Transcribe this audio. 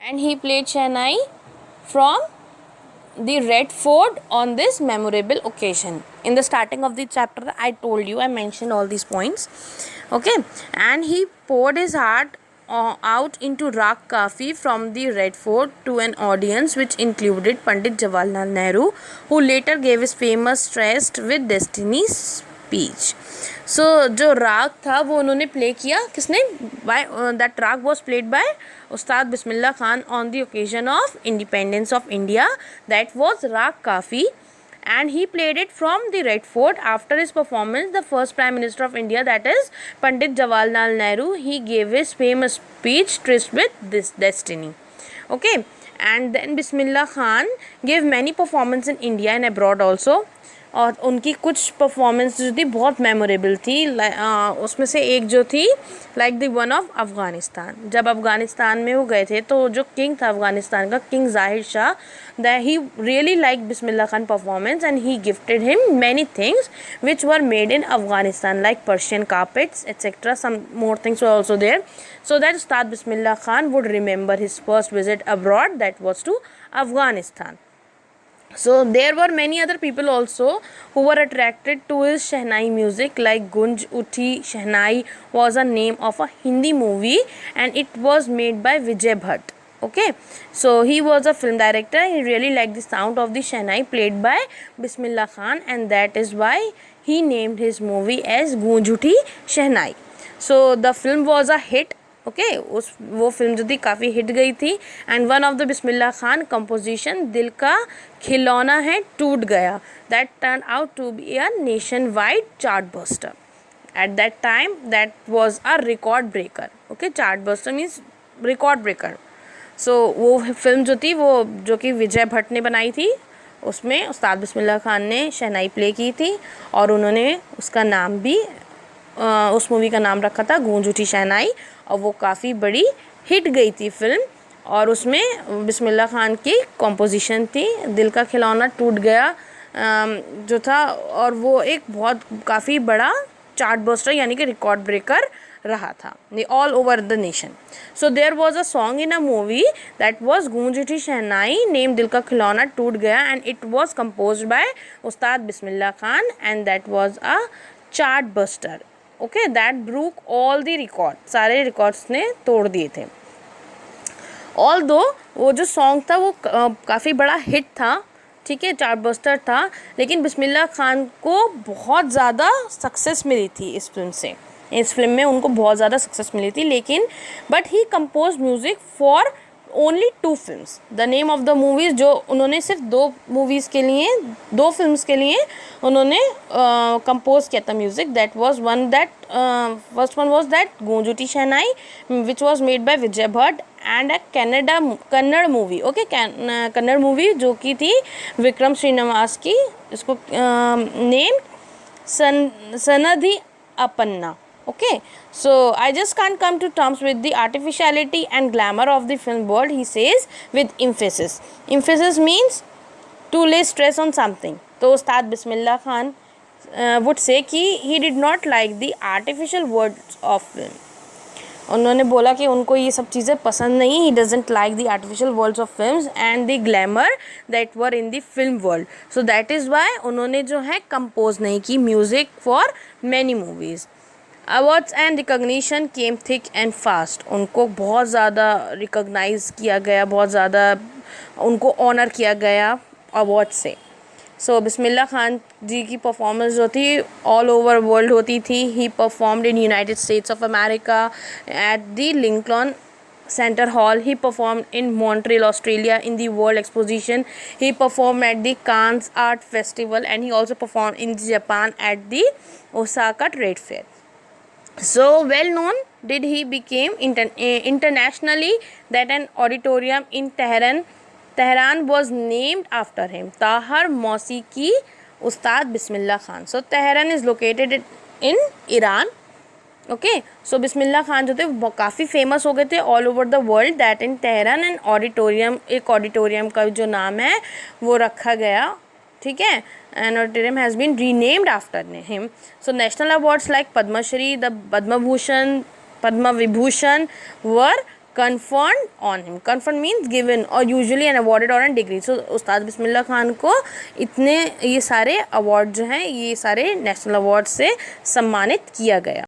and he played Shehnai from the Red Fort on this memorable occasion. In the starting of the chapter, I told you, I mentioned all these points. Okay, and he poured his heart out into Rag Kafi from the Red Fort to an audience which included Pandit Jawaharlal Nehru, who later gave his famous Stressed with Destiny speech. So जो राग था वो उन्होंने play किया, किसने? That राग was played by Ustad Bismillah Khan on the occasion of independence of India. That was Raag Kafi, and he played it from the Red Fort. After his performance, the first Prime Minister of India, that is Pandit Jawaharlal Nehru, he gave his famous speech Tryst with this Destiny. Okay, and then Bismillah Khan gave many performances in India and abroad also. और उनकी कुछ performance जो थी बहुत memorable थी. उसमें से एक जो थी like the one of Afghanistan. जब अफ़गानिस्तान में वो गए थे तो जो किंग था अफ़गानिस्तान का, king Zahir Shah, that he really like Bismillah Khan performance and he gifted him many things which were made in Afghanistan like Persian carpets etcetera. Some more things were also there. So that Ustad Bismillah Khan would remember his first visit abroad, that was to Afghanistan. So there were many other people also who were attracted to his Shehnai music, like Gunj Uthi Shehnai was a name of a Hindi movie and it was made by Vijay Bhatt. Okay, so he was a film director. He really liked the sound of the Shehnai played by Bismillah Khan, and that is why he named his movie as Gunj Uthi Shehnai. So the film was a hit. Okay वो film जो थी काफ़ी hit गई थी. And one of the Bismillah Khan composition Dil Ka Khilona Hai Toot Gaya, that turn out to be a nation wide chart buster. At that time that was a record breaker. Okay, chart buster means record breaker. So वो film जो थी वो जो कि विजय भट्ट ने बनाई थी, उसमें उस्ताद बिस्मिल्लाह खान ने शहनाई प्ले की थी और उन्होंने उसका नाम भी उस मूवी का नाम रखा था गूंज उठी शहनाई. और वो काफ़ी बड़ी हिट गई थी फिल्म और उसमें बिस्मिल्लाह खान की कॉम्पोजिशन थी. दिल का खिलौना टूट गया जो था, और वो एक बहुत काफ़ी बड़ा चार्ट बस्टर यानी कि रिकॉर्ड ब्रेकर रहा था all over the nation. So there was a song in a movie that was Goonj Uthi Shehnai name Dil Ka Khilona Toot Gaya and it was composed by Ustad Bismillah Khan and that was a chart buster. Okay, that broke all the record, सारे records ने तोड़ दिए थे. All दो वो जो song था वो काफ़ी बड़ा हिट था, ठीक है, चार्ट बस्टर था, लेकिन बिस्मिल्लाह खान को बहुत ज़्यादा सक्सेस मिली थी इस फिल्म से. इस फिल्म में उनको बहुत ज़्यादा सक्सेस मिली थी, लेकिन but he compose music for only 2 films. The name of the movies, जो उन्होंने सिर्फ 2 मूवीज़ के लिए, 2 फिल्म्स के लिए उन्होंने कंपोज किया था music. That was one that first one was that Goonj Uthi Shehnai which was made by Vijay Bhatt and a Kannada movie. Okay, Kannada movie जो की थी विक्रम श्रीनिवास की, इसको name Sanadhi Appanna. Okay, so I just can't come to terms with the artificiality and glamour of the film world, he says with emphasis. Emphasis means to lay stress on something. तो उस्ताद Bismillah Khan would say कि he did not like the artificial words of film. उन्होंने बोला कि उनको ये सब चीज़ें पसंद नहीं. he doesn't like the artificial worlds of films and the glamour that were in the film world. So that is why उन्होंने जो है कंपोज नहीं की music for many movies. Awards and recognition came thick and fast. उनको बहुत ज़्यादा recognise किया गया, बहुत ज़्यादा उनको ऑनर किया गया अवार्ड से. सो बिस्मिल्लाह खान जी की परफॉर्मेंस जो थी ऑल ओवर वर्ल्ड होती थी. ही performed in United states of America at the Lincoln Center Hall. He performed in Montreal, Australia in the World Exposition. He performed at the Cannes Art Festival and he also performed in Japan at the Osaka Trade Fair. So well known did he became internationally that an auditorium in Tehran was named after him. Tahar Mausiqui Ustad Bismillah Khan. So Tehran is located in Iran. Okay, so Bismillah Khan जो थे वो काफ़ी famous हो गए थे all over the world. That in Tehran and auditorium, एक auditorium का जो नाम है वो रखा गया, ठीक है, and auditorium has been renamed after him. So national awards like Padmashri, the Padma Vibhushan were conferred on him. Conferred means given or usually an awarded or a degree. So उस्ताद बिस्मिल्लाह खान को इतने ये सारे अवार्ड जो हैं ये सारे नेशनल अवार्ड से सम्मानित किया गया.